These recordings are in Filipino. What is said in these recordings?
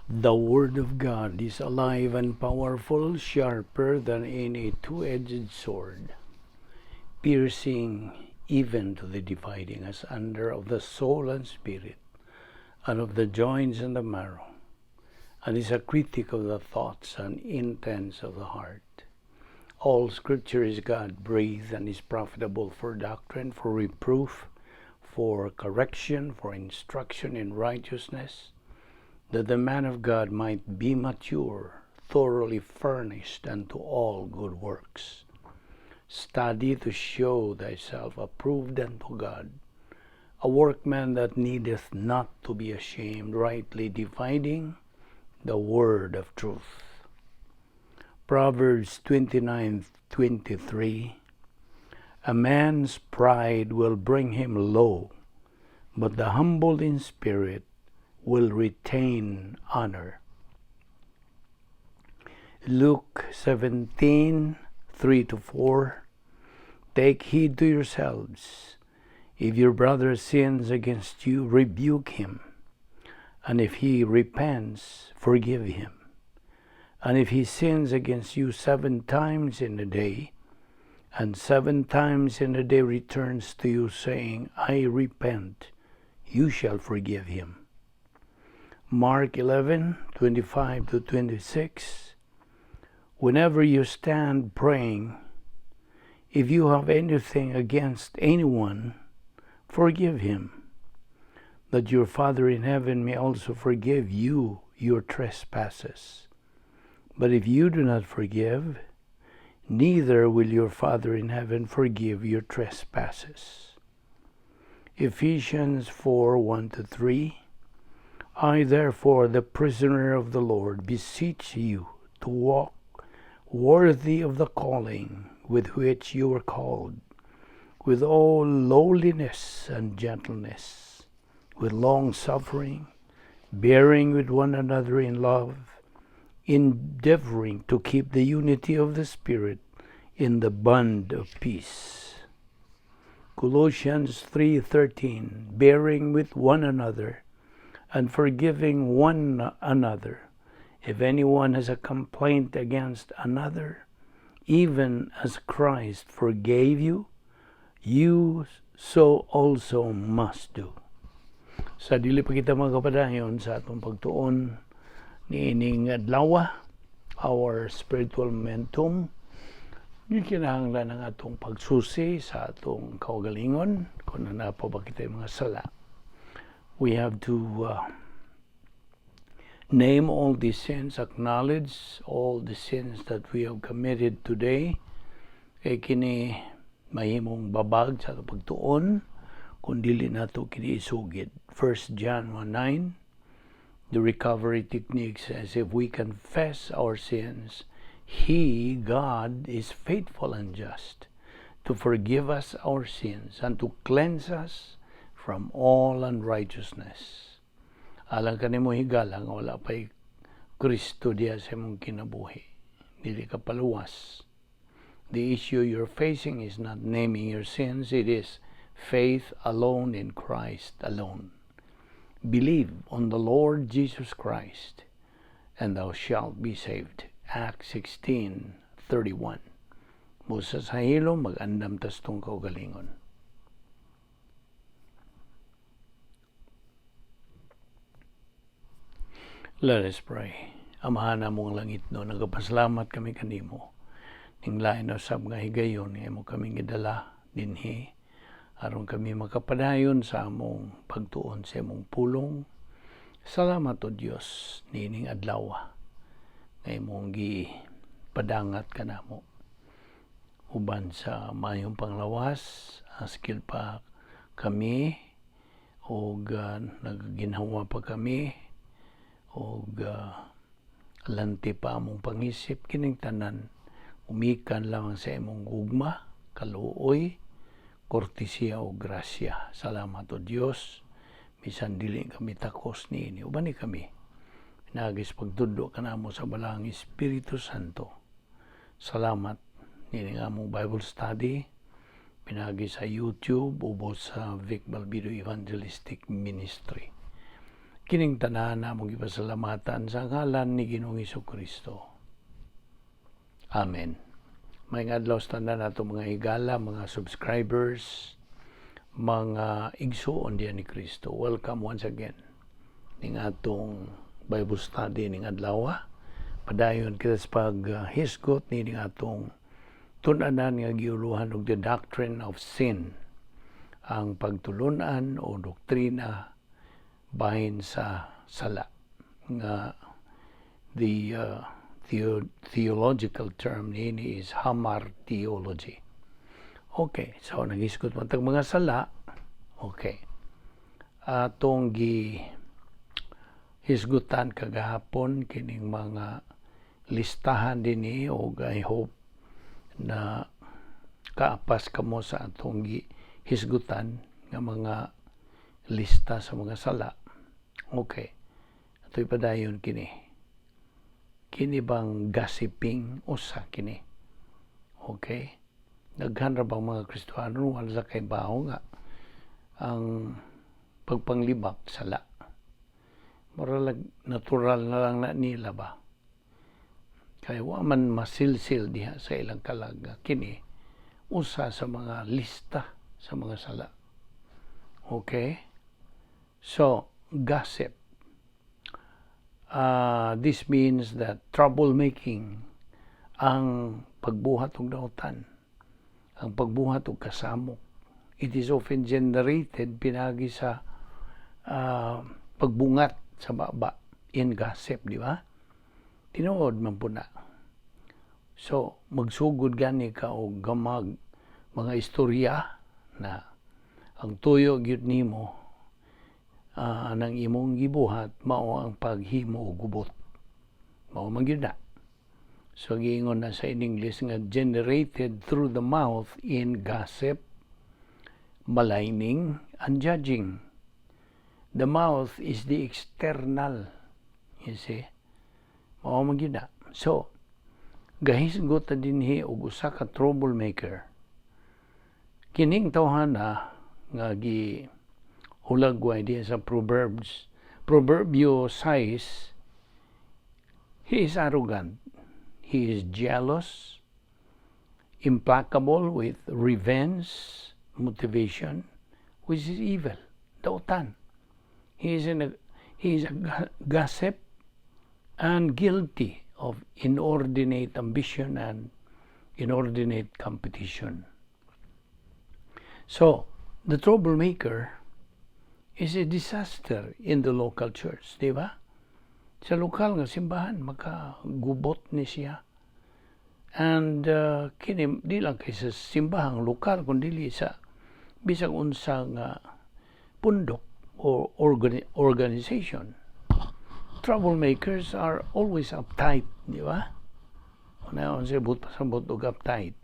The Word of God is alive and powerful, sharper than any two-edged sword, piercing even to the dividing asunder of the soul and spirit, and of the joints and the marrow, and is a critic of the thoughts and intents of the heart. All Scripture is God-breathed and is profitable for doctrine, for reproof, for correction, for instruction in righteousness, that the man of God might be mature, thoroughly furnished unto all good works. Study to show thyself approved unto God, a workman that needeth not to be ashamed, rightly dividing the word of truth. Proverbs 29:23. A man's pride will bring him low, but the humble in spirit will retain honor. Luke 17:3-4. Take heed to yourselves. If your brother sins against you, rebuke him. And if he repents, forgive him. And if he sins against you 7 times in a day, and 7 times in a day returns to you saying, I repent, you shall forgive him. Mark 11:25-26. Whenever you stand praying, if you have anything against anyone, forgive him, that your Father in heaven may also forgive you your trespasses. But if you do not forgive, neither will your Father in heaven forgive your trespasses. Ephesians 4:1-3. I therefore, the prisoner of the Lord, beseech you to walk worthy of the calling with which you were called, with all lowliness and gentleness, with long-suffering, bearing with one another in love, endeavoring to keep the unity of the Spirit in the bond of peace. Colossians 3:13, bearing with one another and forgiving one another. If anyone has a complaint against another, even as Christ forgave you, you so also must do. Sa dili pa kita magkapadayon sa atong pagtuon ni ining adlaw, our spiritual momentum, yung kinahanglan ng atong pagsusi sa atong kaugalingon, kung na pa ba kita mga sala. We have to name all the sins, acknowledge all the sins that we have committed today. Kini mahimong babag sa pagtuon, kung dili nato kini isugid. 1 John 1:9, the recovery technique says, if we confess our sins, He, God, is faithful and just to forgive us our sins and to cleanse us from all unrighteousness. Alang kanimo higalang wala pa'y Kristo diya sa imong kinabuhi. Dili ka paluwas. The issue you're facing is not naming your sins, it is faith alone in Christ alone. Believe on the Lord Jesus Christ, and thou shalt be saved. Acts 16:31. Musa sa hilo, mag-andam tas tong kaugalingon. Let us pray. Amahan namong langit no, nagapasalamat kami kanimo. Ning lain na sab nga higayon, imo kaming gidala dinhi, aron kami makapadayon sa among pagtuon sa imong pulong. Salamat o Dios nining adlaw nga imong gipadangat kanamo. Uban sa mayong panglawas, askil pa kami og nagginhawa pa kami og lanti pa among pangisip kining tanan, umikan lamang sa imong gugma, kaluoy, kortesya o grasya. Salamat o Dios, bisan dili kami takos niini, uban ni kami nagis pagtudlo kanamo sa balang Espiritu Santo. Salamat nining among Bible study pinagi sa YouTube ubos sa Balbido Evangelistic Ministry. Kining tanan namong ipasalamatan sa ngalan ni Ginoong Hesukristo. Amen. May adlaw tanda nato mga higala, mga subscribers, mga igsuon diyan ni Kristo. Welcome once again ning atong Bible study ning adlaw. Padayon kita sa paghisgot ni ning atong tun-anan nga giuluhan og the Doctrine of Sin, ang pagtulunan o doktrina bahin sa sala, nga the theological term nini is hamartiology. Okay, so naghisgot man tag mga sala. Okay, atong hisgutan kagahapon kining mga listahan dinhi, og I hope na kaapas kamo sa atong hisgutan nga mga lista sa mga sala. Okay, ato'y padayon kini. Kini bang gossiping usa kini? Okay, daghan ra bang mga Kristiyano wala sa kay bawo nga ang pagpanglibak sala. Muralag natural na lang na nila ba? Kaya wa man masilsil diha sa ilang kalag kini usa sa mga lista sa mga sala. Okay? So, gossip. This means that troublemaking, ang pagbuhat og dautan, ang pagbuhat og kasamok. It is often generated pinagi sa pagbungat sa baba in gossip, di ba? Tinuod man po na. So, magsugod gani ka og gamag mga istorya na ang tuyo gyud nimo nang imong gibuhat mao ang paghimo og gubot. Mao man gyud na. So giingon na sa in English nga generated through the mouth in gossip, maligning, and judging. The mouth is the external. You see? Mao man gyud na. So gahisgot ta dinhi og usa ka troublemaker. Kining tawhana nga hulagway diya sa Proverbio 6, he is arrogant, he is jealous, implacable with revenge, motivation, which is evil, dautan. He is a gossip and guilty of inordinate ambition and inordinate competition. So, the troublemaker is a disaster in the local church, di ba? Sa lokal nga simbahan, makagubot ni siya. And kini, di lang kay sa simbahang lokal, kundi sa bisag unsang pundok or organization. Troublemakers are always uptight, di ba? Unaon siya pasabot og uptight.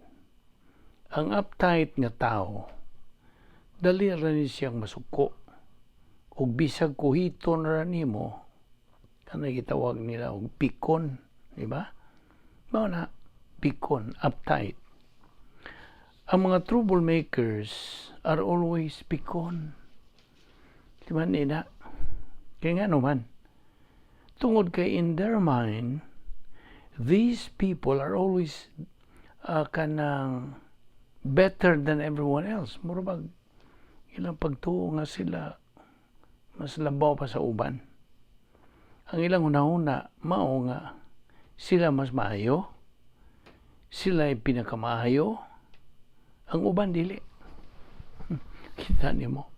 Ang uptight nga tao, dali ra ni siyang masuko. Og bisag kuhiton ra nimo, kanang gitawag nila og pikon, di ba? Mao na pikon, uptight. Ang mga troublemakers are always pikon. Di ba nila? Kaya nga naman, tungod kay in their mind, these people are always kanang better than everyone else. Murabag ilang pagtuo nga sila mas labaw pa sa uban. Ang ilang una-una, mao nga sila mas maayo, sila ay pinakamaayo, ang uban dili. Kita nimo.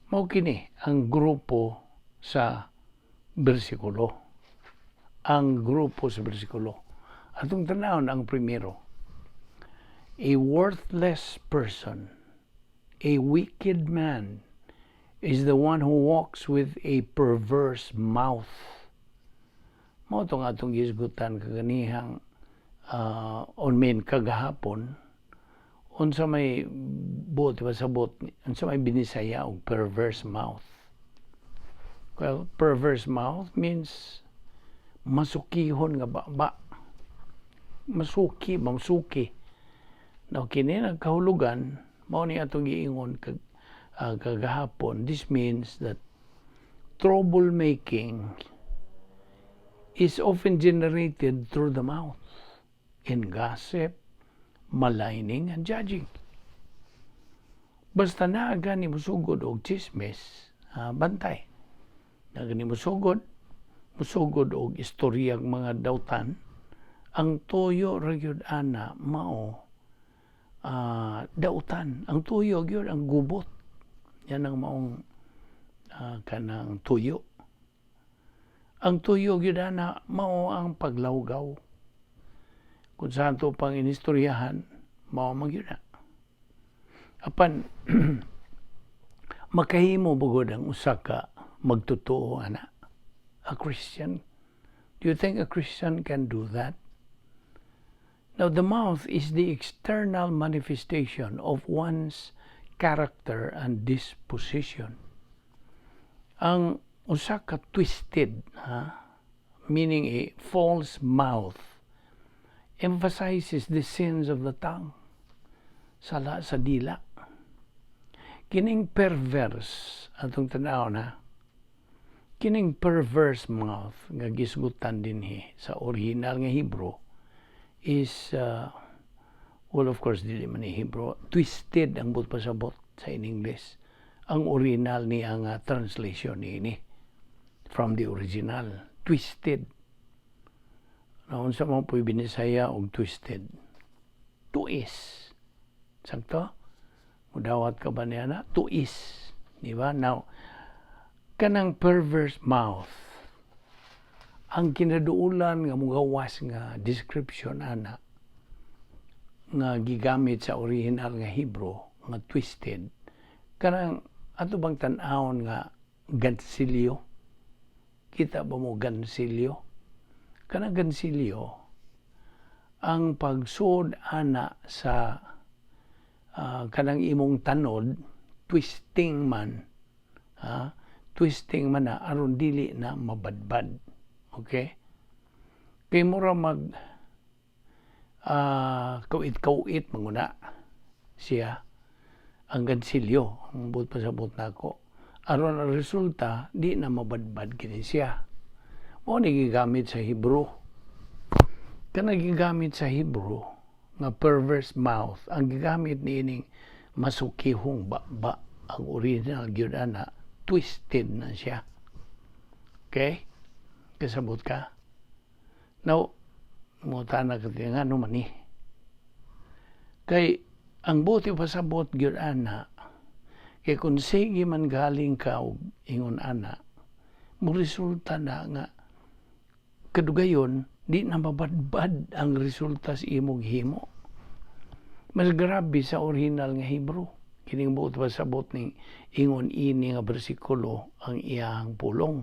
Mao kini ang grupo sa bersikulo. Ang grupo sa bersikulo. Atong tanawon ang primero. A worthless person, a wicked man, is the one who walks with a perverse mouth. Mao itong atong gisgutan kaganihang kagahapon, unsa may buot, unsa may binisaya og perverse mouth. Well, perverse mouth means masukihon nga ba. Masuki. Now, kini nagkahulugan, mao ni atong giingon kagahapon. This means that troublemaking is often generated through the mouth in gossip, maligning, and judging. Basta naaga ni musugod og chismis, bantay. Naaga ni musugod og istoryang mga dautan, ang tuyo ra gyud ana mao dautan. Ang tuyo gyud ang gubot. Yan ang maong kanang tuyo. Ang tuyo gyud ana mao ang paglawgaw. Kung saan to pang inistoryahan, mao man gyud na. Apan makahimo bugod ang usa ka magtotoo ana, a Christian. Do you think a Christian can do that? Now, the mouth is the external manifestation of one's character and disposition. Ang usa ka twisted, meaning a false mouth, emphasizes the sins of the tongue, sala sa dila. Kining perverse, atong tanaw na, kining perverse mouth nga gisgutan dinhi sa original nga Hebrew is, well, of course, dili man ni Hebrew, twisted ang but pasabot sa in English. Ang original ni ang translation ni from the original, twisted. Naon sa mo po'y binisaya og twisted. Tuis. Sakto? Mudawat ka ba niya na? Tuis. Di ba? Now, kanang perverse mouth, ang kinaduulan nga mugawas nga description ana nga gigamit sa original nga Hebrew nga twisted, kanang ato bang tan-awon nga gansilyo. Kita ba mo gansilyo? Kanang gansilyo ang pagsud ana sa kanang imong tanod, twisting man na aron dili na mabadbad. Okay? Kay mura kawit-kawit manguna siya ang gansilyo, ang but pasabot nako. Aron ang resulta di na mabadbad kini siya. Mo ni gigamit sa Hebrew. Kanang gigamit sa Hebrew nga perverse mouth, ang gigamit niining masukihong ba ang original gyud ana, twisted na siya. Okay? Kasabot ka? Now, mutana ka nga naman ni. Kay, ang buti pasabot gyud ana, kay kung sige man galing ka og ingon ana, mo resulta na nga, kadugayon, di na mabadbad ang resulta sa imong himo. Mas grabe sa original nga Hebrew. Kining buot pasabot ning ingon ini nga bersikulo ang iyang pulong.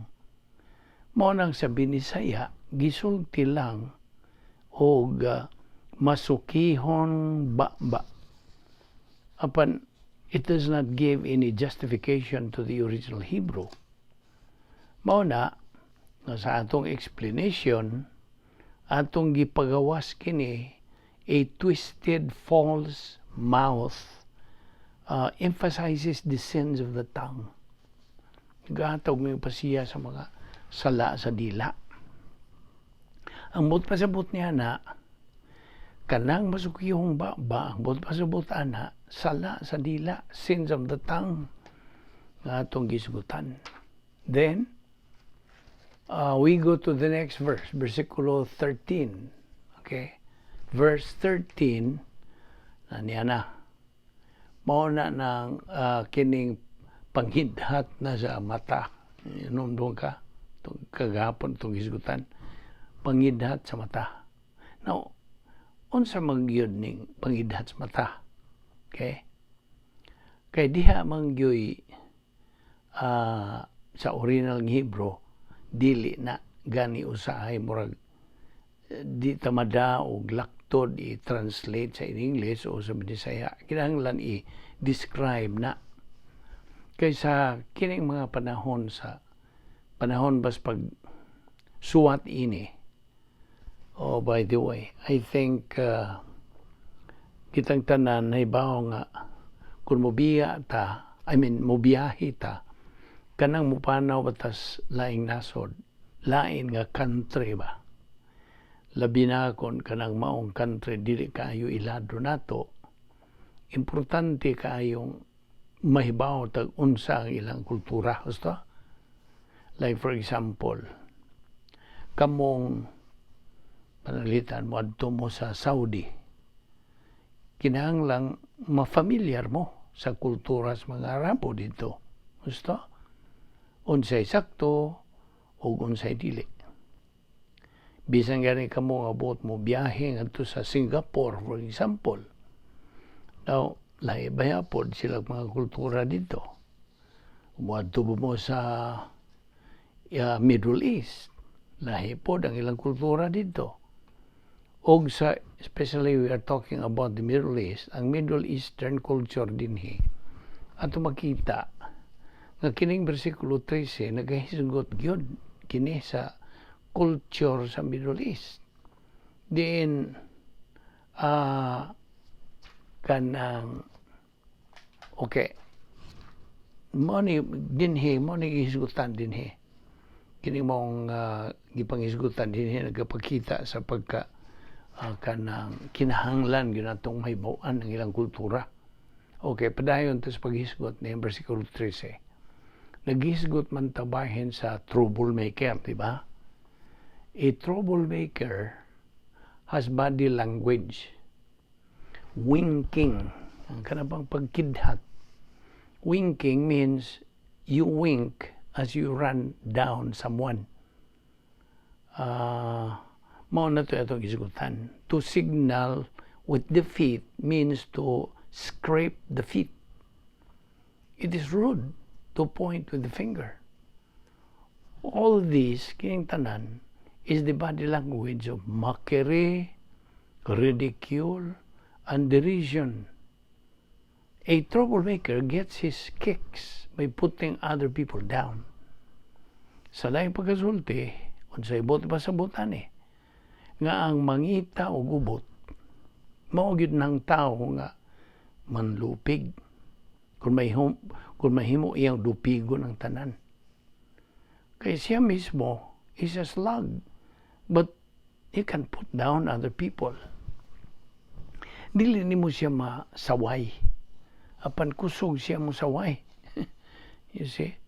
Mao nang sa binisaya, gisulti lang og masukihon ba. Apan, it does not give any justification to the original Hebrew. Mao na, sa atong explanation, atong gipagawas kini, a twisted false mouth emphasizes the sins of the tongue. Gatawag may pasiya sa mga sala sa dila. Ang but pasabot niya na, kanang masukihong ba, ang but pasabot ana, sala sa dila, sins of the tongue, nga atong gisgutan. Then, we go to the next verse, versikulo 13. Okay? Verse 13, niya na, mauna ng kining panghidhat na sa mata. Inumdong ka, kagapon itong gisgutan. Panghidhat sa mata. Now, unsa magyud ning panghidhat sa mata? Okay? Kay diha mangyoy sa original ng Hebrew, dili na gani usahay murag di tamada o laktod i-translate sa English o sa Bisaya. Kinahanglan i-describe na. Kaysa kining mga panahon bas pag suwat ini. Oh, by the way, I think kitang tanan na ibaw nga kung mobiyahe ta kanang mupanaw batas laing nasod, lain nga country ba? Labi na kon kanang maong country dili kaayo ilado nato, importante kaayong mahibaw tag unsa ang ilang kultura, gusto? Like for example, kamong panalitan mo adto mo sa Saudi, kinahanglang mafamiliar mo sa kultura sa mga Arabo dito, gusto? Unsay sakto o unsay dili. Bisan gani kamo abot mo biyahe ngadto sa Singapore, for example. Now, lahi-baya po sila mga kultura dito. Umadto mo sa Middle East, lahi po ang ilang kultura dito. Og sa, especially we are talking about the Middle East, ang Middle Eastern culture dinhi. Ato makita nga kining bersikulo 13 nagahisgot gyud kini sa culture sa Middle East. Diin kanang okay, mo ni gihisgutan dinhi. Kini mong gipanghisgutan dinhi nagapakita sa pagka kanang kinahanglan gyud natong mahibaw-an ang ilang kultura. Okay, padayon to sa paghisgot ni bersikulo 13. Naghisgot man tabahin sa troublemaker, di ba? A troublemaker has body language. Winking, ang kanabang pagkidhat. Winking means you wink as you run down someone. Mao na to itong isgutan. To signal with the feet means to scrape the feet. It is rude to point with the finger. All these, kining tanan, is the body language of mockery, ridicule, and derision. A troublemaker gets his kicks by putting other people down. Sa laing pagkasulti, unsay ibot pa sa butan nga ang mangita o gubot, mao gyud ng tao nga manlupig. Kung mahimo iyang lupigon ang tanan. Kaya siya mismo is a slug. But you can put down other people. Dili nimo siya masaway. Apan kusog siya mo saway. You see?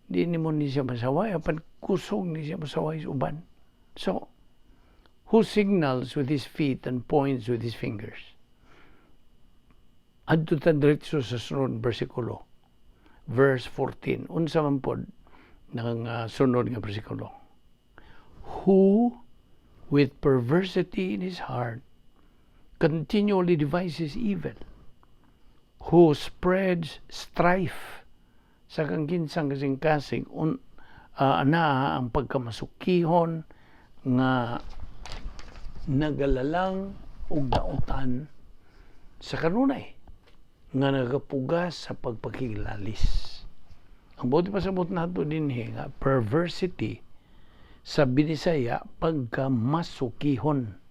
Di nimo ni siya masaway. Apan kusog ni siya masaway sa uban. So, who signals with his feet and points with his fingers? Adto ta diretso sa sunod bersikulo. Verse 14. Unsa man pod ng sunod nga bersikulo? Who with perversity in his heart continually devises evil, who spreads strife sa kang kinsang kasing-kasing ana ang pagkamasukihon nga nagalalang ug dautan sa kanunay nga nagapugas sa pagpakilalis. Ang buti pasabot nato dinhi nga perversity sa Binisaya pagkamasukihon.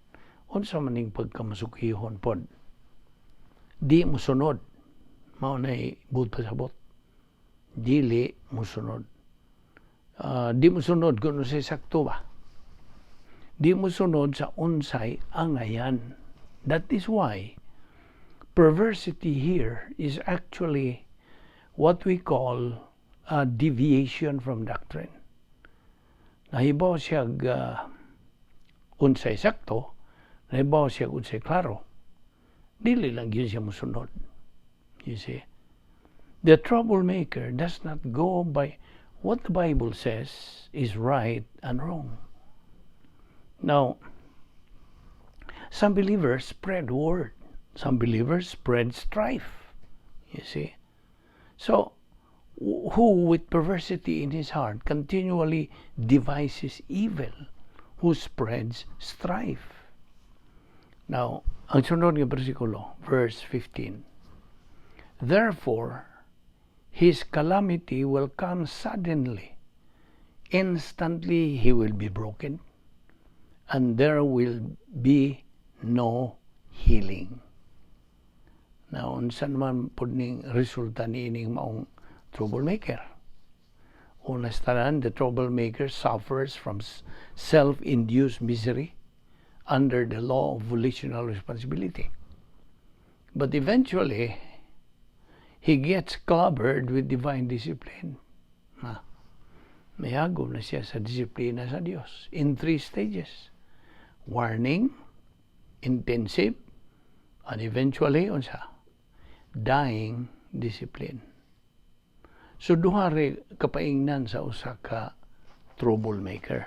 Unsa man ning pagkamasukihon pod? Di mo sunod. Mao nay buti pasabot. Dili mo sunod. Di mo sunod kung unsay sakto ba? Di mo sunod sa unsay angayan. That is why perversity here is actually what we call a deviation from doctrine. Nahibaw siya unsay sakto, nahibaw siya unsay klaro. Dili lang yun siya musunod. You see? The troublemaker does not go by what the Bible says is right and wrong. Now, some believers spread word. Some believers spread strife. You see? So, who with perversity in his heart continually devises evil, who spreads strife. Now, ang sunod nga bersikulo, verse 15. Therefore, his calamity will come suddenly. Instantly he will be broken, and there will be no healing. Now, unsan man po ning resulta ni ining maong troublemaker? Una sa tanan, the troublemaker suffers from self-induced misery under the law of volitional responsibility. But eventually, he gets clobbered with divine discipline. May agom na siya sa disiplina sa Diyos in 3 stages. Warning, intensive, and eventually, dying discipline. So, duhari kapaingnan sa usa ka troublemaker.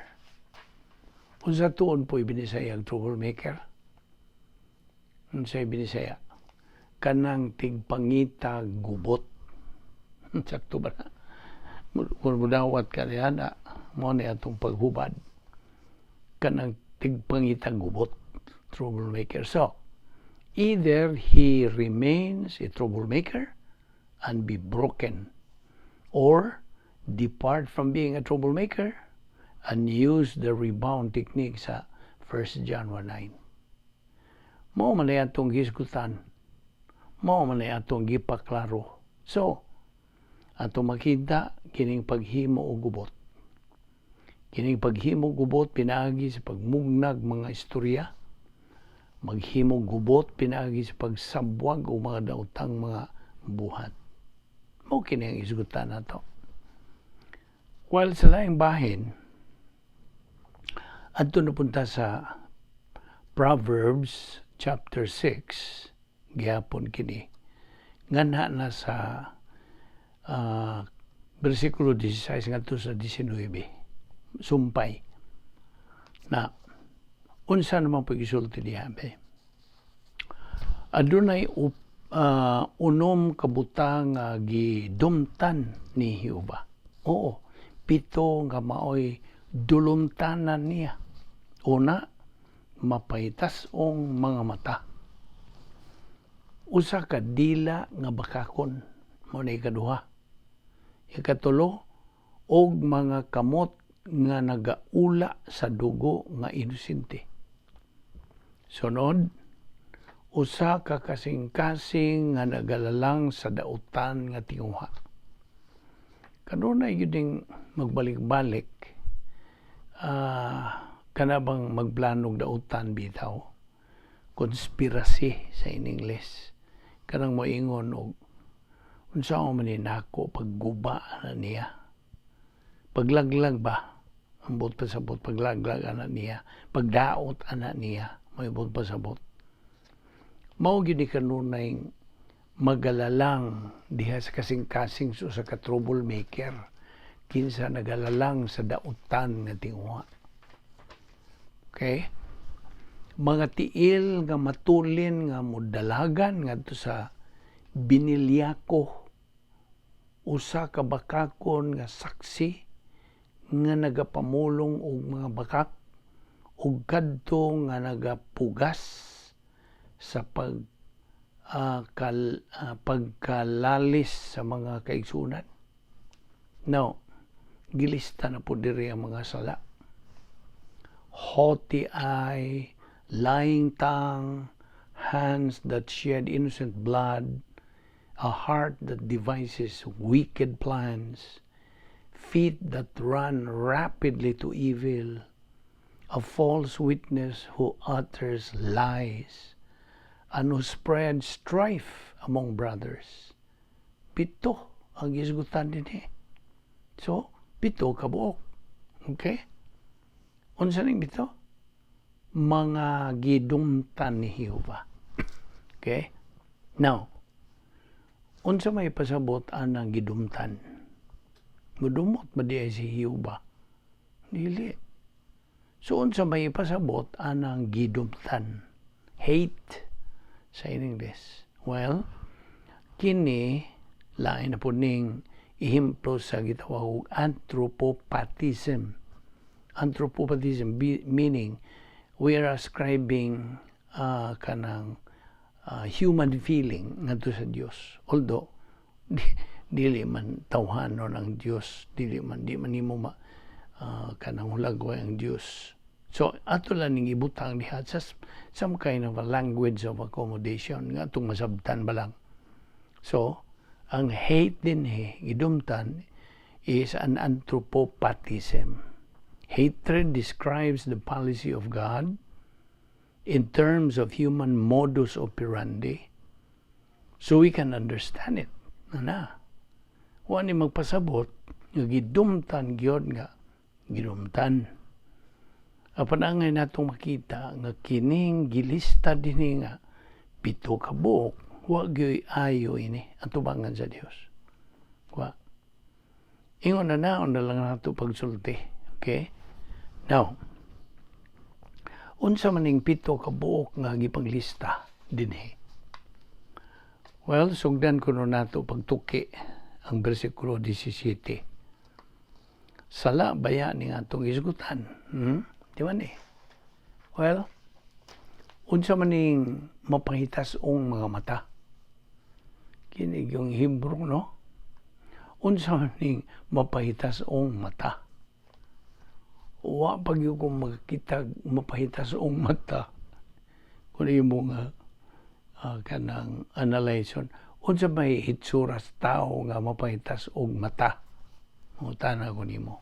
Unsa tuon po ibinisaya ang troublemaker? Unsa ibinisaya? Kanang tigpangita gubot. Sakto ba na? Kung mudawat ka niyan, mo ni atong paghubad. Kanang tigpangita gubot. Troublemaker. So, either he remains a troublemaker and be broken, or depart from being a troublemaker and use the rebound technique sa 1 John 1:9. Mao man ay atong gisgutan. Mao man ay atong gipaklaro. So, atong makita kining paghimo og gubot. Kining paghimo og gubot pinaagi sa pagmugnag mga istorya. Maghimo gubot pinaagi sa pagsabwag o mga daotang mga buhat. Mao kini ang isgutan nato. While sa laing bahin, adto napunta sa Proverbs chapter 6, gihapon kini. Nganha na sa versikulo 16 ngadto sa 19. Sumpay. Na unsa naman pag-isulti diha be? Adunay unom kabutang gidumtan ni Jehova. Oo, 7 nga maoy dulumtanan niya. Una, mapaitas-ong mga mata. Usa ka dila nga bakakon, mo na ikaduha. Ikatulo, og mga kamot nga nagaula sa dugo nga inosente. Sunod, usa ka kasing-kasing nga nagalalang sa dautan nga tinguha. Kanunay yun magbalik-balik, kanabang magplanog dautan bitaw, conspiracy sa in English. Kanang moingon og unsa man ni nako pagguba na niya. Paglaglag ba? Ambot pa sabot paglaglag ana niya. Pagdaot ana niya, may ambot pa sabot. Mao gyud ni kanunay magalalang diha sa kasing-kasing sa ka troublemaker kinsa nagalalang sa dautan nga tinguha. Okay? Mga tiil nga matulin nga modalagan ngadto sa binilyako, usa ka bakakon nga saksi nga nagapamulong og mga bakak ug kadto nga nagapugas sa pagkalalis sa mga kaigsunan. Now, gilista na po diri ang mga sala. Haughty eye, lying tongue, hands that shed innocent blood, a heart that devises wicked plans, feet that run rapidly to evil, a false witness who utters lies, and who spreads strife among brothers. 7 ang isgutan din So, 7 kabuok. Okay? Unsa ning 7? Mga gidumtan ni Jehova. Okay? Now, unsa may pasabot anang gidumtan? Mudumot ba di si Jehova? Dili. So, unsa may pasabot anang gidumtan? Hate sa English. Well, kini lain na po ning ihimplo sa gitawag anthropopathism. Anthropopathism meaning we are ascribing kanang human feeling ngadto sa Dios. Although dili man tawhanon ang Dios, di man nimo kanang hulagway ang Dios. So ato lang ning ibutang diha sa some kind of a language of accommodation nga atong masabtan ba lang. So ang hate din gidumtan is an anthropopathism. Hatred describes the policy of God in terms of human modus operandi, so we can understand it. Wa ni magpasabot nga gidumtan gyud nga gidumtan. Apan angay natong makita nga kining gilista dinhi nga 7 ka buok, wa gyoy ayo ini atubangan sa Dios. Wa. Ingon na lang nato pagsulti. Okay? Now, unsa maning 7 ka buok nga gipanglista dinhi? Well, sugdan ko nato pagtuki ang bersikulo 17. Sala baya ni atong isgutan. Di man eh. Well, unsa maning mapahitas ong mga mata? Kini yung Hebrew, no? Unsa maning mapahitas ong mata? Wa pag yung kung makita mapahitas ong mata, kung yung mga kanang analyson, unsa may hitsuras tao nga mapahitas og mata? Mutana ko nimo.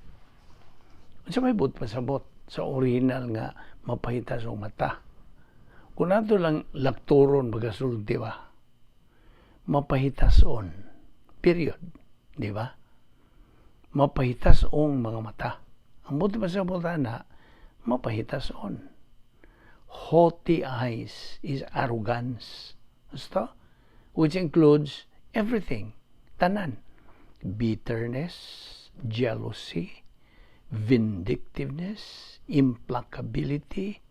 Unsa may but pasabot sa original nga mapahitas og mata? Kung nato lang lakturon pagasulti ba? Mapahitason. Period. Di ba? Mapahitason mga mata. Ang buti pasabot na mapahitason. Haughty eyes is arrogance. Basta? Which includes everything. Tanan. Bitterness, jealousy, vindictiveness, implacability,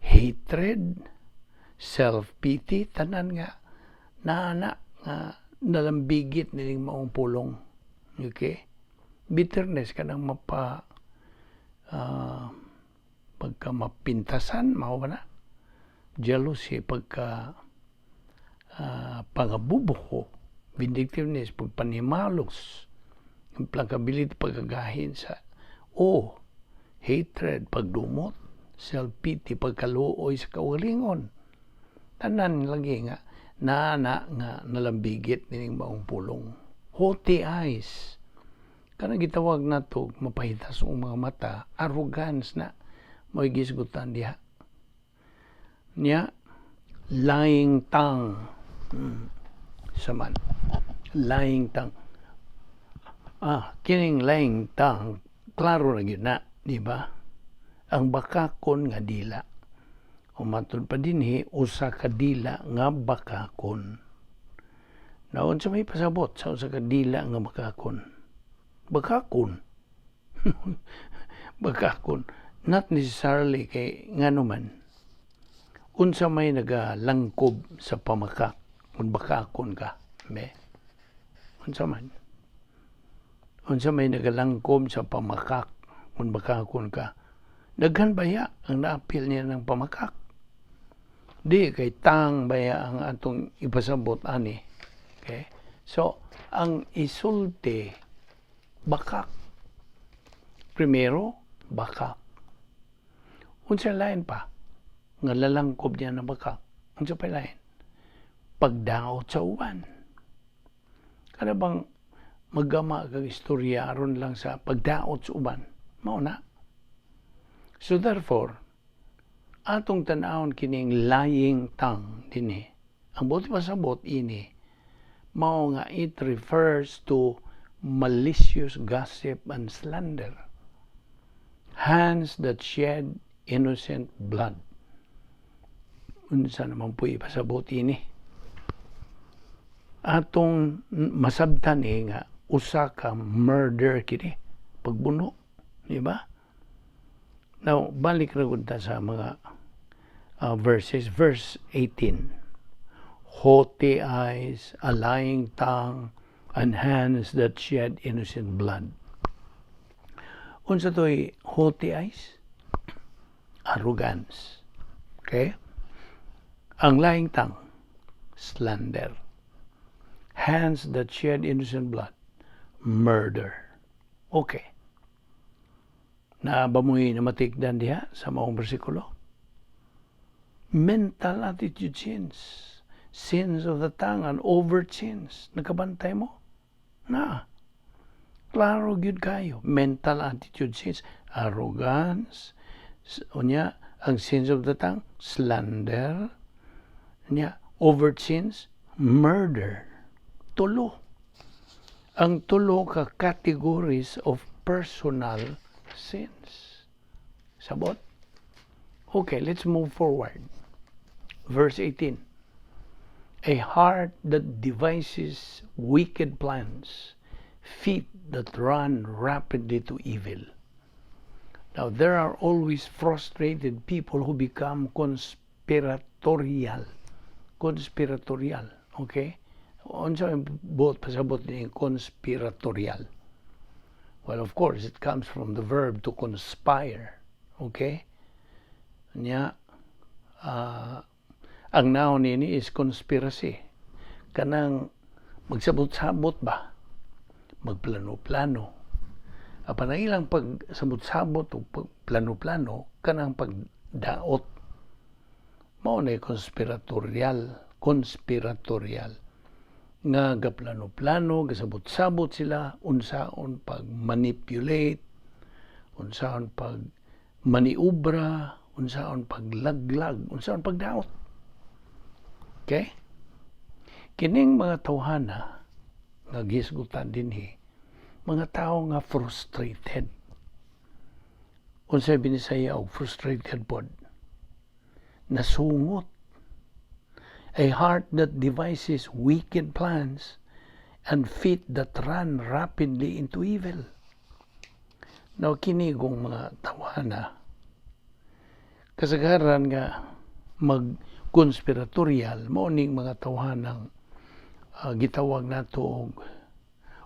hatred, self-pity, tanan nga nga nalambigit niling maong pulong. Okay? Bitterness kanang pagka mapintasan, mao ba na? Jealousy, pagka pangabubuko, vindictiveness, pagpanimalos, implacability, pagkagahin sa hatred, pagdumot, self-pity, pagkaluoy sa kaugalingon. Tanan lagi nga nga nalambigit nining maong pulong. Haughty eyes. Kanang gitawag nato mapahitas ang mga mata, arrogance na may gisgutan diha. Nya lying tongue. Saman. Lying tongue. Kining lying tongue, klaro na gyud na, di ba? Ang bakakon nga dila. O matod pa dinhi, usa ka dila nga bakakon. Naon sa may pasabot sa usa ka dila nga bakakon. Bakakon. Bakakon. Not necessarily kay ngano man. Unsa may nagalangkob sa pamakak kung bakakon ka. Unsa man. Unsa may nagalangkob sa pamakak kung bakakon ka. Daghan baya ang naapil niya ng pamakak. Di kay tang baya ang atong ipasabot ani. Okay? So, ang isulti bakak. Primero, bakak. Unsa lain pa nga lalangkob niya ng bakak. Unsa pa lain? Pagdaot sa uban. Kada bang maggama kag istorya aron lang sa pagdaot sa uban. Mao na. So therefore, atong tan-awon kining lying tongue dinhi. Ang buti pasabot ini mao nga it refers to malicious gossip and slander. Hands that shed innocent blood. Unsa naman po ipasabot ini? Atong masabtan nga usa ka murder kini, pagbuno, di ba? Now, balik ra gud ta sa mga verses. Verse 18. Haughty eyes, a lying tongue, and hands that shed innocent blood. Unsa to'y haughty eyes? Arrogance. Okay? Ang lying tongue, slander. Hands that shed innocent blood, murder. Okay. Na ba mo'y namatikdan diha sa maong bersikulo? Mental attitude sins. Sins of the tongue and overt sins. Nakabantay mo? Na. Klaro gyud kayo. Mental attitude sins, arrogance, unya ang sins of the tongue, slander, unya overt sins, murder. Tulo. Ang tulo ka categories of personal sins. Sabot? Okay, let's move forward. Verse 18. A heart that devises wicked plans, feet that run rapidly to evil. Now, there are always frustrated people who become conspiratorial. Conspiratorial, okay? Unsa both pasabot ni conspiratorial? Well, of course, it comes from the verb to conspire, okay? Nya, ang noun nini is conspiracy. Kanang magsabot-sabot ba? Magplano-plano. Apan ang ilang pagsabot-sabot o plano-plano, kanang pagdaot. Mao na conspiratorial. Nga gaplano-plano, gasabot-sabot sila, unsaon pag-manipulate, unsaon pag-maniubra, unsaon paglaglag, unsaon pagdaot. Okay? Kining mga tawhana nga gisgutan dinhi, mga tao nga frustrated. Unsay binisaya og frustrated pod? Nasungot. A heart that devises wicked plans and feet that run rapidly into evil. Now, kinigong mga tawhana, kasagaran nga mag-conspiratorial, maoning mga tawhanang gitawag nato og,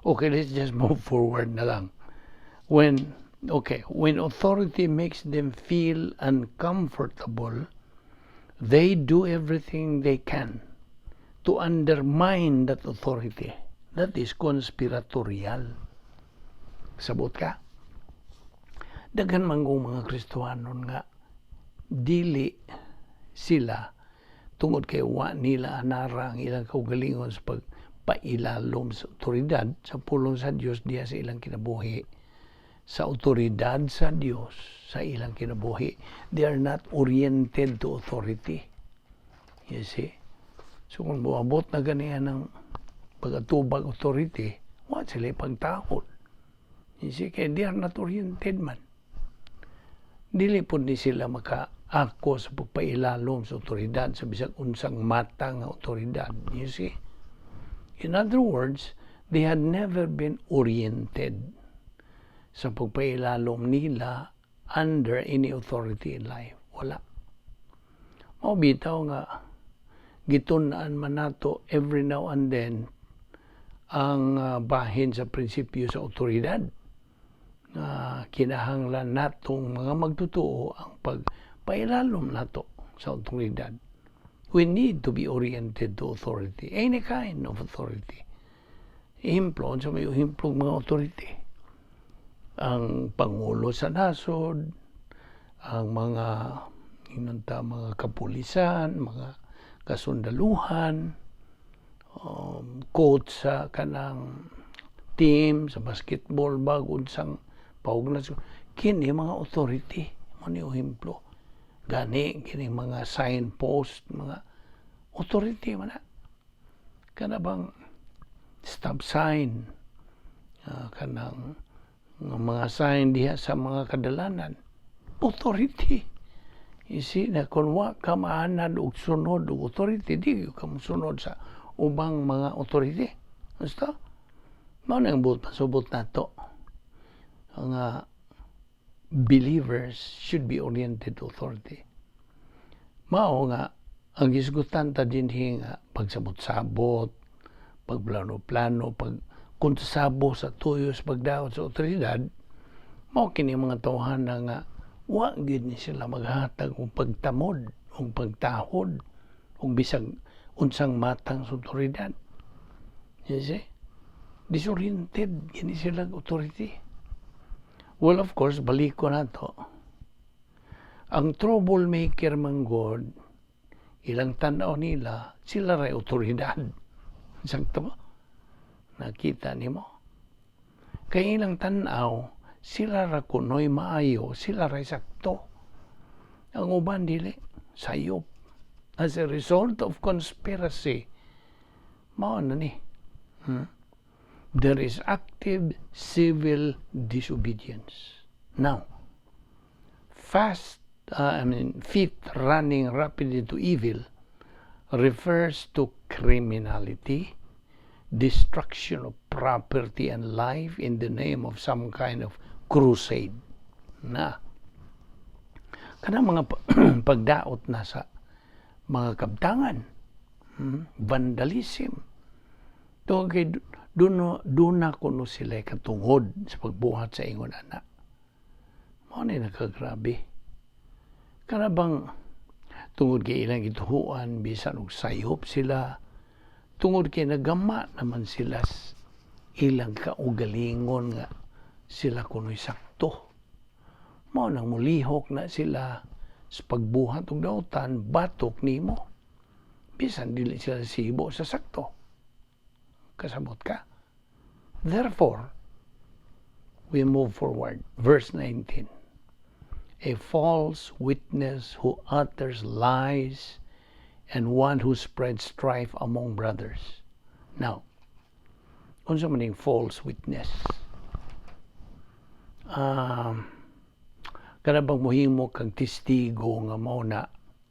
okay, let's just move forward na lang. When authority makes them feel uncomfortable, they do everything they can to undermine that authority. That is conspiratorial. Sabot ka? Daghan manggong mga Kristohanon nga dili sila tungod kay wa nila anara ang ilang kaugalingon sa pagpailalom sa otoridad sa pulong sa Dios diha sa ilang kinabuhi. Sa otoridad sa Dios sa ilang kinabuhi, they are not oriented to authority. You see? So kung buabot na ganiyan ng pag-atubag authority, wa sila pagtahod. You see? Kaya they are not oriented man. Dili po di sila maka-ako sa pagpailalom sa otoridad sa bisag unsang mata nga otoridad. You see? In other words, they had never been oriented sa pagpailalom nila under any authority in life. Wala. Bitaw nga gitunaan man nato every now and then ang bahin sa prinsipyo sa otoridad. Kinahanglan natong mga magtotoo ang pagpailalom nato sa otoridad. We need to be oriented to authority, any kind of authority. Himplo, sa may himplong mga authority. Ang Pangulo sa nasod, ang mga kapulisan, mga kasundaluhan, coach sa kanang team, sa basketball, bagod sang paugnas. Kini mga authority, mano himplo. Gani, kini mga signpost, mga authority man na. Kana bang stop sign, kanang mga sign diha sa mga kadalanan, authority. You see, na kung wa ka maanad og sunod og authority, di ka sunod sa ubang mga authority. Basta, mao na ang pasubot nato. Ang believers should be oriented to authority. Mao nga, ang isgutan ta dinhi nga pagsabot-sabot, pagplano-plano, kunsabo sa tuyo sa pagdaot sa otoridad, mao kini mga tawhana nga wa gyud ni sila maghatag og pagtamod, og pagtahod, og bisag unsang matang sa otoridad. You see? Disoriented gini sila authority. Well, of course, balik ko na to. Ang troublemaker man God, ilang tanaw nila, sila ray otoridad. Sakto mo? Nakita nimo? Kay ilang tanaw, sila ra kunoy maayo, sila ra sakto. Ang uban dili sayop. As a result of conspiracy, mao na ni. There is active civil disobedience. Now, feet running rapidly to evil refers to criminality, destruction of property and life in the name of some kind of crusade. Na kanang mga pagdaot na sa mga kabtangan, vandalism. To kay doon na kuno sila katungod sa pagbuhat sa ingon anak. Mao ni nakagrabe. Kana bang tungod kay ilang gituhuan bisan og sayop sila, tungod kay nagama naman sila ilang kaugalingon nga sila kuno'y sakto. Mao nang mulihok na sila sa pagbuhat og dautan, batok nimo. Bisan dili sila sibo sa sakto. Kasabot ka. Therefore, we move forward. Verse 19. A false witness who utters lies and one who spreads strife among brothers. Now, unsa man ning false witness? Kana bang mohimo kang testigo nga mao na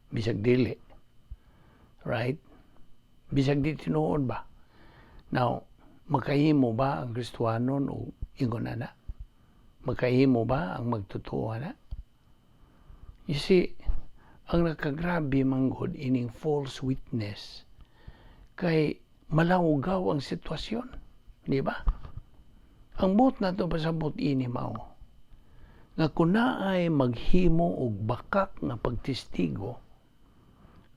bisag dili. Right? Bisag di tinuod ba? Now, makahimo ba ang Kristiyanon o ingon na? Makahimo ba ang magtutuwa na? You see, ang nakagrabe manggod ining false witness kay malawgaw ang sitwasyon. Di ba? Ang bot na ito pasabot ini mao. Nga kunaay maghimo og bakak nga pagtestigo,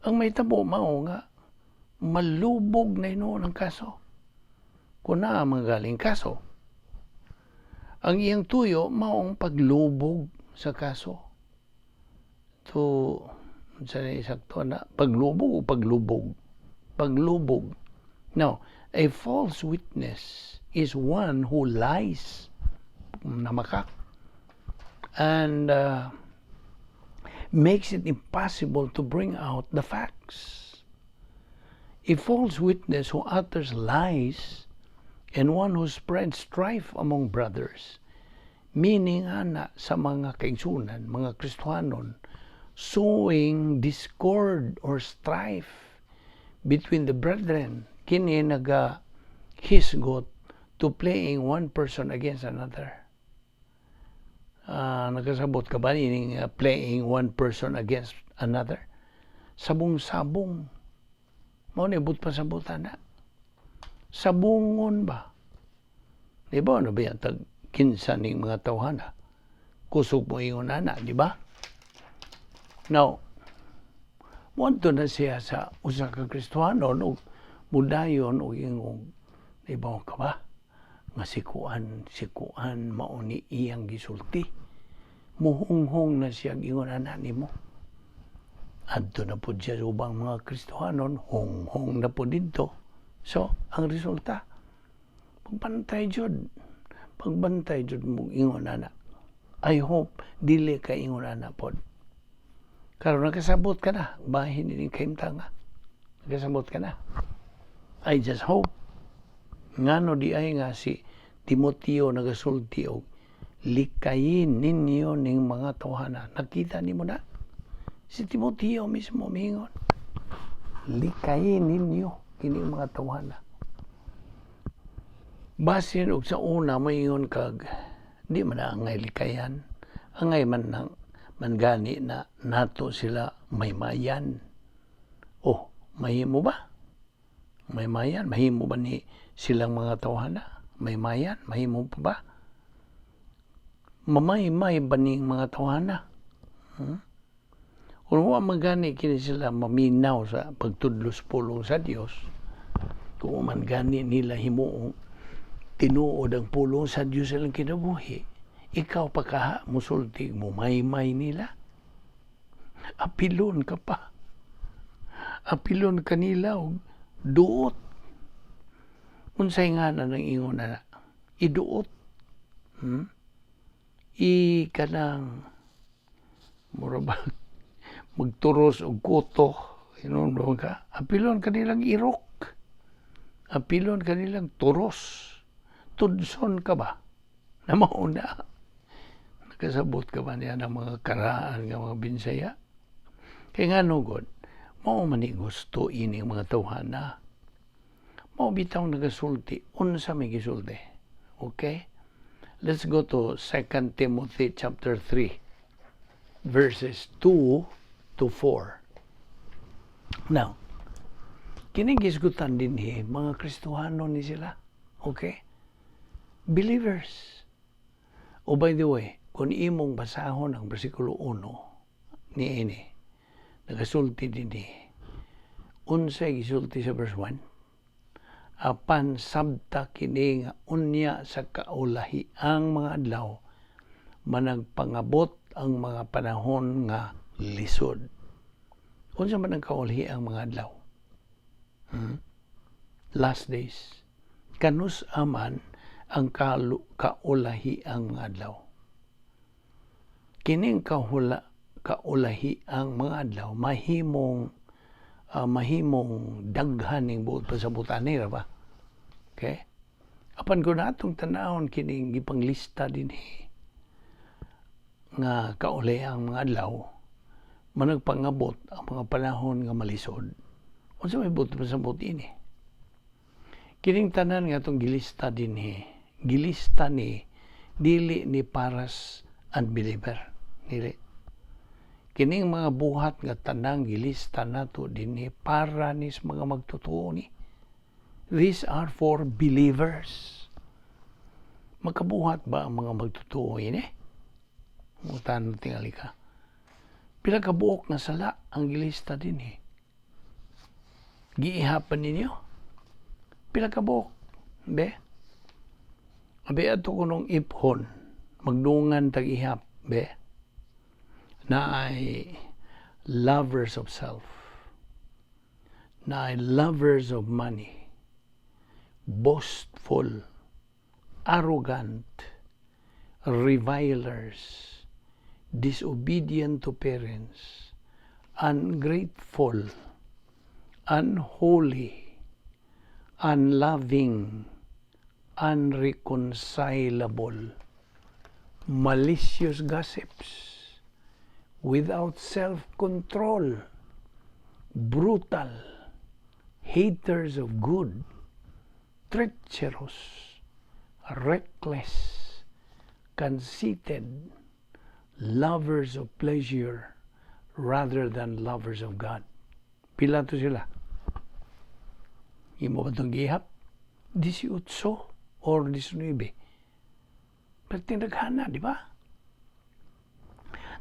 ang may tabo mao nga malubog na inoon ang kaso. Kuna magaling kaso. Ang iyang tuyo maong paglubog sa kaso. To sa sakto na paglubog o paglubog. Paglubog. Now, a false witness is one who lies na makak and makes it impossible to bring out the facts. A false witness who utters lies and one who spreads strife among brothers, meaning ana sa mga kaigsunan, mga Kristiyanon, sowing discord or strife between the brethren, kini hisgot to playing one person against another. Nagkasabot ka ba nining playing one person against another? Sabong-sabong. Mao ni but pasabutan na. Sabungon ba? Di ba? Ano ba yan? Kinsa ning mga tawhana? Kusog mo ingon na, di ba? Now, wanto na siya sa usa ka Kristiyano o mudayon o ingong, di ba ka ba? Nga sikuan, mauni iyang gisulti. Muhunghong na siya ingon na nimo. Adto na po siya sa ubang mga Kristiyanon, honghong na po dito. So, ang resulta, pagbantay jud mo ingon ana. I hope dili ka ingon ana pod. Karon nakasabot ka na, bahin ni kaimtanga. Nakasabot ka na. I just hope ngano di ay nga si Timoteo nagasulti og likayin ninyo ning mga tawhana. Nakita nimo na si Timoteo mismo mingon. Likayin ninyo kini mga tawhana. Basin og sa una mayon kag di man angay likayan. Angay man nang mangani na nato sila maymayan. Oh, mahimo ba? Maymayan, mahimo ba ni silang mga tawhana? Maymayan, mahimo pa ba? Mamay-may ba ni mga tawhana? Kung wa magani kini sila maminaw sa pagtudlos pulong sa Dios, kung man gani nila himuong tinuod ang pulong sa Dios silang kinabuhi, ikaw pa kaha musulti mo may nila. Apilon ka pa. Apilon kanila og duot. Unsay nga na nang ingon na iduot kanang mura ba magturos og kuto, inon ba ka? Apilon kanilang irok. Apilon kanilang turos. Tudson ka ba? Na mauna. Nakasabot ka ba niya ng mga karaan ng mga Bisaya? Kaya nga no God, mao man ni gusto ini mga tawhana. Mao bitaw nagasulti, unsa may gisulti. Okay? Let's go to 2 Timothy chapter 3, verses 2 to 4. Now, kining gisgutan din mga Kristohano ni sila. Okay? Believers. O by the way, kung imong basahon ang versikulo 1 ni ini, nagasulti din unsay gisulti sa verse 1, apan sabta kini nga unya sa kaulahi ang mga adlaw, managpangabot ang mga panahon nga lisod. Unsa man ang kaulahi ang mga adlaw? Last days. Kanus aman ang kaulahi ang mga adlaw. Kining kaulahi ang mga adlaw mahimong daghan ning buot pasabutan nila ba? Okay? Apan ko natong tanahon kining gipanglista din nga kaulahi ang mga adlaw, managpangabot ang mga panahon nga malisod. Unsa may buot pasabot ini? Kining tanan nga itong gilista din gilista ni dili ni paras unbeliever. Dili. Kining mga buhat nga tanang gilista nato din para ni mga magtotoo ni. These are for believers. Magkabuhat ba ang mga magtotoo ini? Mutan tingali ka. Pila ka buok na sala ang gilista din Giihapan ninyo? Pila ka buok? Be? Abe ato kunong iphon, magdungan tag-ihap, be? Na ay lovers of self, na ay lovers of money, boastful, arrogant, revilers, disobedient to parents, ungrateful, unholy, unloving, unreconcilable, malicious gossips, without self-control, brutal, haters of good, treacherous, reckless, conceited, lovers of pleasure rather than lovers of God. Pila to sila? Imo ba itong gihap? 18 or 19. Pero tinaghana, di ba?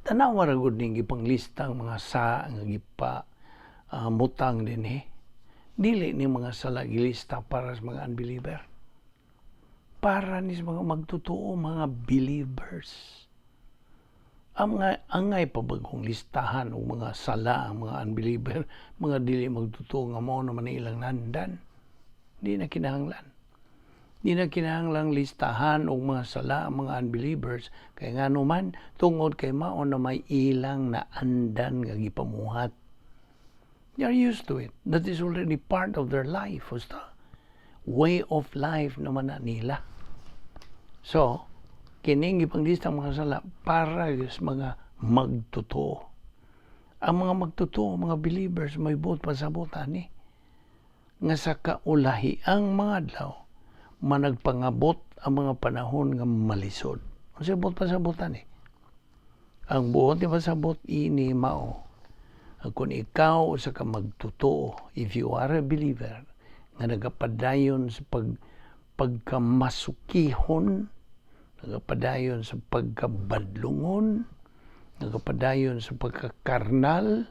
Tanawa ra gud ning gipanglistang mga sa nga mutang din Dili ni mga sala gilista para sa mga unbeliever. Para ni mga magtotoo, mga believers. Angay pa bagong listahan o mga sala ang mga unbeliever, mga dili magtotoo nga mao naman ilang nandan. Di na kinahanglan. Di na kinahanglang listahan o mga sala ang mga unbelievers, kaya nga naman tungod kay mao na may ilang na andan nga gipamuhat. They are used to it. That is already part of their life. Basta way of life naman na nila. So, kining ipanglista mga sala para sa mga magtotoo. Ang mga magtotoo, mga believers, may buot pasabutan nga sa kaulahi ang mga adlaw, managpangabot ang mga panahon nga malisod. Ang sa buot pasabutan Ang buot ni pasabot ini mao. Kung ikaw sa ka magtotoo, if you are a believer, nga nagapadayon sa pagkamasukihon, nagapadayon sa pagkabadlungon, nagapadayon sa pagkakarnal,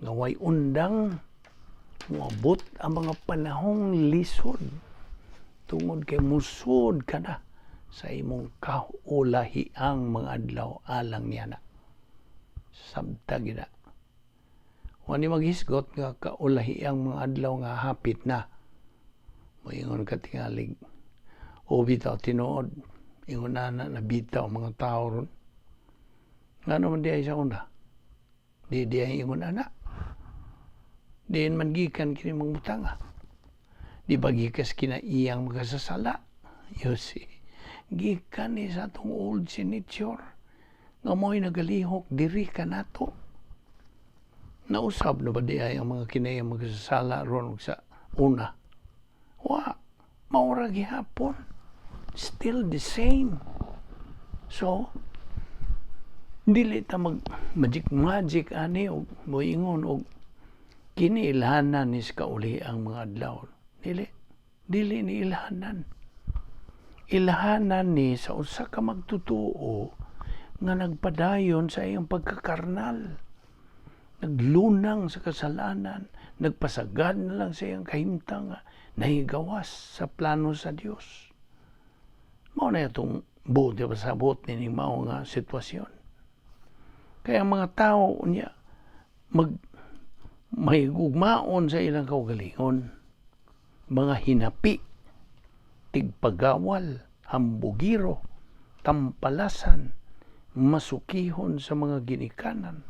nga way undang, muabot ang mga panahong lisod. Tungod kay musod ka na sa imong kaulahiang mga adlaw alang niya na. Sabta gina. Wani maghisgot nga kaulahiang mga adlaw nga hapit na. Moingon ka tingalig. O bitaw tinuod. Ingon na nabitaw mga tao ron. Nga naman di ay sa una. Di ay ingon na. Diyan man gikan kini mga butanga. Di ba gikas kinaiyang magasasala? You see. Gikan ni sa atong old signature. Nga mo'y nagalihok diri ka nato. Nausab na ba di ay ang mga kinaiyang magasasala ron sa una? Maura gihapon. Still the same. So, dili ta magic ani og moingon og kini ilhanan ni kauli ang mga adlaw. Dili ni ilhanan. Ilhanan ni sa usa ka magtutuo nga nagpadayon sa iyang pagkakarnal. Naglunang sa kasalanan, nagpasagad na lang sa iyang kahimtang nahigawas sa plano sa Dios. Mao na itong buot na pasabot ni mao nga sitwasyon. Kaya ang mga tao niya may gugmaon sa ilang kaugalingon, mga hinapi, tigpagawal, hambugiro, tampalasan, masukihon sa mga ginikanan,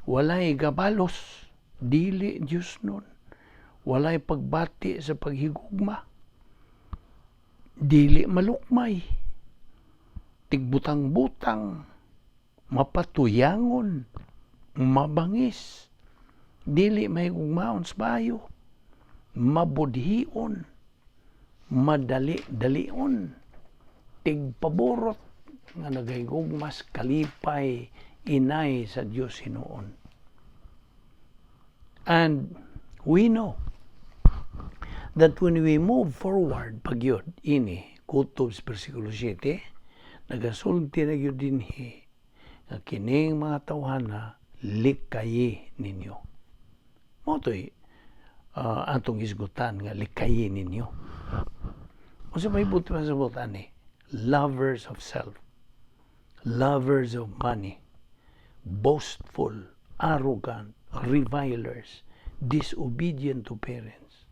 walay gabalos, dili Diyos nun, walay pagbati sa paghigugma, dili malukmay, tigbutang-butang, mapatuyangon, mabangis, dili may gugmaon sa bayo, mabudhion, madali-dalion, tigpaborot, nga nagahigugmas, kalipay, inay sa Diyos hinuon. And we know that when we move forward, pagyod, ini, kutob sa versikulo 7, nagasulti na yun dinhi, nga kining mga tawhana, likayi ninyo. Moto'y atong isgutan nga likayi ninyo. O sa may buti pa sa butan lovers of self, lovers of money, boastful, arrogant, revilers, disobedient to parents.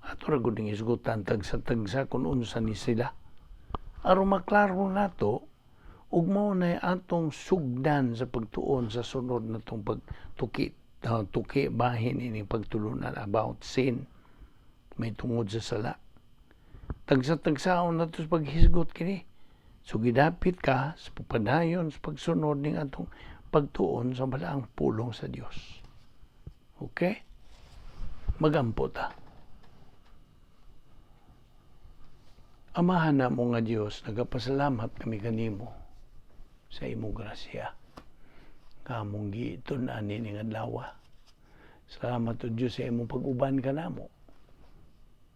Ato ra gud ning isgutan tagsa kun unsa ni sila. Aron maklaro nato ug mao na atong sugdan sa pagtuon sa sunod natong pagtuki bahin ining pagtulunan about sin may tungod sa sala. Tagsa-tagsaon nato sa paghisgot kini. So gidapit ka sa pagpadayon sa pagsunod ning atong pagtuon sa balaang pulong sa Dios. Okay? Magampo ta. Amahan na mo nga Diyos, nagapasalamat kami kanimo sa imong grasya. Kamong giiton ani ning adlaw. Salamat o Diyos sa imong pag-uban kanamo.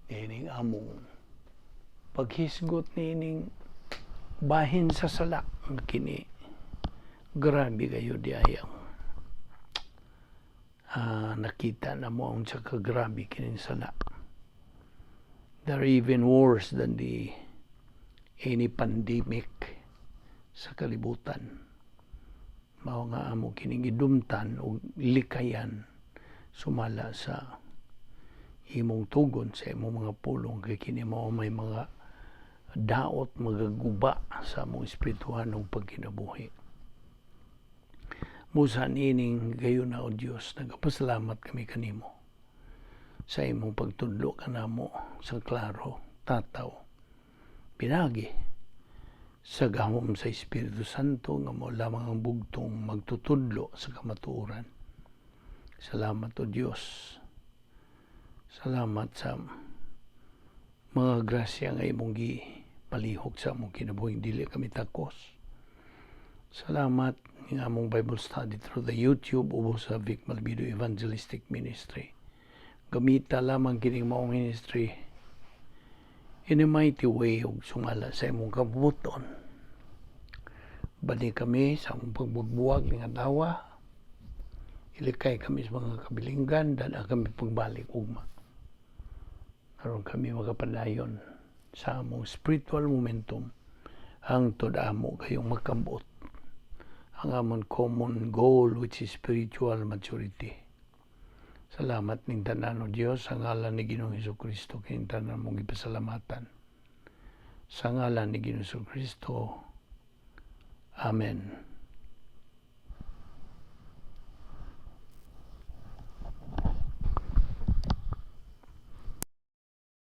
Ining among paghisgot nining bahin sa sala nga kini. Grabe kayo di ayang. Nakita na mo ang sa kagrabe kini sala. They're even worse than any pandemic sa kalibutan. Mao nga amo kining gidumtan o likayan sumala sa imong tugon sa imong mga pulong kay kini mao may mga daot magaguba sa among espirituhan ng pagkinabuhi. Musa nining gayon na o Diyos, nagapasalamat kami kanimo sa imong pagtudlo kanamo sa klaro, tataw, pinagi sa gahom sa Espiritu Santo nga mo lamang ang bugtong magtutudlo sa kamatuoran. Salamat o Diyos. Salamat sa mga grasya nga imong gipalihok sa among kinabuhing dili kami takos. Salamat ng among Bible study through the YouTube o sa Balbido Evangelistic Ministry. Gamita lamang kining maong ministry in a mighty way ug sumala sa imong kabubuton. Bali kami sa among pagbugbuwag ng adlaw. Ilikay kami sa mga kabilinggan, dala kami pagbalik ugma. Aron kami magapadayon sa among spiritual momentum hangtod amo kayong makabot ang among common goal which is spiritual maturity. Salamat ning tanan o Dios sa ngalan ni Ginoong Hesukristo kay tanan mong ipasalamatan. Sa ngalan ni Ginoong Kristo. Amen.